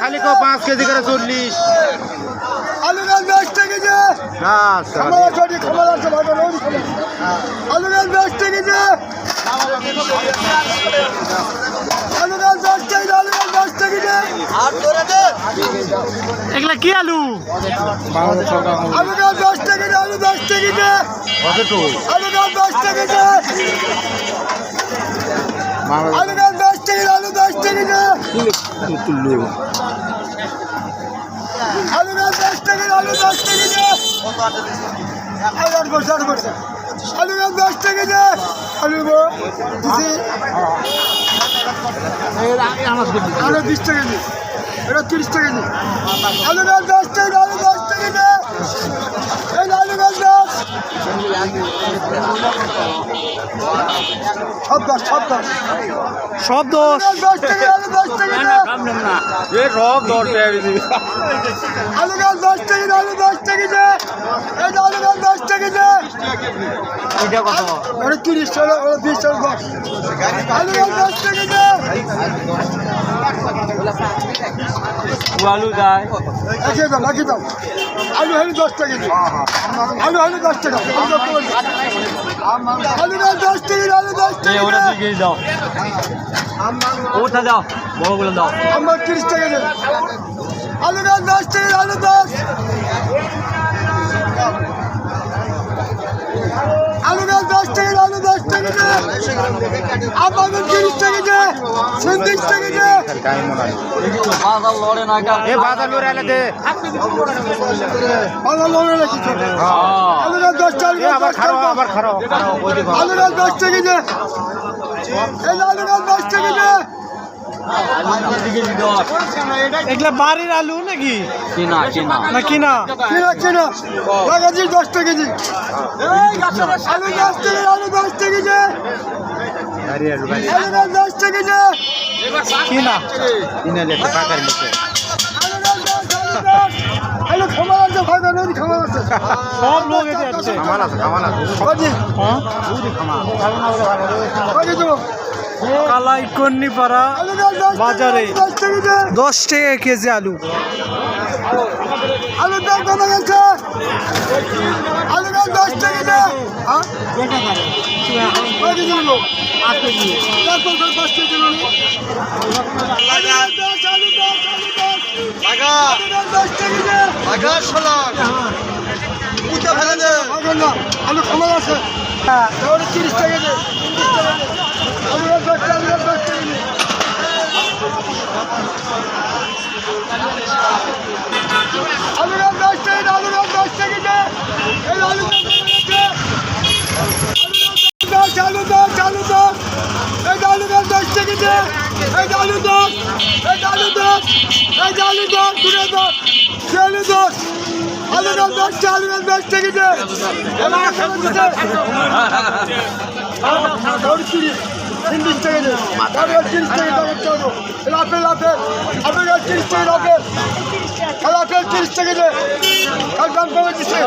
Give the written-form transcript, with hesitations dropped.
খালি 5 কেজি করে 40 আলু গাছ 10 টাকা কেজি খামার ছোটি খামার আছে ভালো আলু গাছ 10 টাকা কেজি আলু গাছ 10 টাকা আলু গাছ 10 টাকা কেজি আর ধরে দে এগুলা কি আলু আলু গাছ 10 টাকা কেজি আলু 10 টাকা কেজি আলু গাছ 10 টাকা কেজি আলু গাছ 10 টাকা আলু 10 টাকা কেজি আলু গাছ 10 টাকা আলু 10 টাকা কেজি আলু গাছ 10 টাকা কেজি আলু দিছি আলু 20 টাকা কেজি এটা 30 টাকা কেজি আলু গাছ 10 টাকা আলু 10 টাকা কেজি এই আলু গাছ 10 সব দোষ 10 টাকা আলু 10 টাকা কেজি আলু গাছ 10 টাকা আলু 10 টাকা কেজি এই আলু গাছ 10 টাকা কেজি এটা কত ওটা 30 টাকা ওটা 20 টাকা আলু গাছ 10 টাকা কেজি আলু যায় রাখি দাও আলু হলে 10 টাকা কেজি আলু হলে 10 টাকা আলু গাছ 10 টাকা আলু 10 টাকা ওটা দিয়ে দাও ওটা দাও বড়গুলো দাও আমার 30 টাকা কেজি আলু গাছ 10 টাকা আলু 10 আলু গাছ 10 টাকা আলু 10 টাকা কেজি আমার 30 টাকা কেজি 37 টাকা কেজি বাজার লড়ে না বাজার লড়ে আলে দে ভালো লড়ে রাখি আলু গাছ 10 টাকা আবার খারাপ আলু গাছ 10 টাকা কেজি এই আলু গাছ 10 টাকা কেজি এগুলা বাড়ির আলু নাকি কিনা না কিনা লাগাচ্ছি 10 টাকা কেজি আলু 10 টাকা আলু 10 টাকা কেজি আলু গাছ 10 টাকা কেজি কিনা পাকার নিচে আলু গাছ 10 আলু খামার আছে ভাগা নদী খামার আছে সব লোক এতে আছে খামার আছে বাজি বাজি তো কালাই কন্নিপাড়া আলু গাছ 10 বাজারে 10 টাকা কেজি 10 টাকা কেজি আলু আলু দাম কত গেছে আলু গাছ 10 টাকা কেজি হ্যাঁ বাজি দিলো আজকে দিয়ে তারপর 5 কেজি দিলো আলু গাছ 10 আলু 10 আগা 10 টাকা কেজি আগা শালা উঠে ফেলে দে আলু খামার আছে হ্যাঁ 30 টাকা কেজি আলু গাছ 10 টাকা আলু গাছ 10 টাকা কেজি আলু গাছ 10 টাকা আলু গাছ 10 টাকা কেজি এই আলু গাছ 10 আলু 10 আলু 10 এই আলু গাছ 10 টাকা কেজি এই আলু 10 এই আলু 10 এই আলু 10 ঘুরে 10 আলু 10 আলু গাছ 10 আলু গাছ 10 টাকা কেজি এবার খাবার দিতে 30 টাকা কেজি আলু গাছ 30 টাকা চলো লাফে আলু গাছ 30 টাকা লাফে লাফে 30 টাকা কেজি আর দাম কমে দিচ্ছে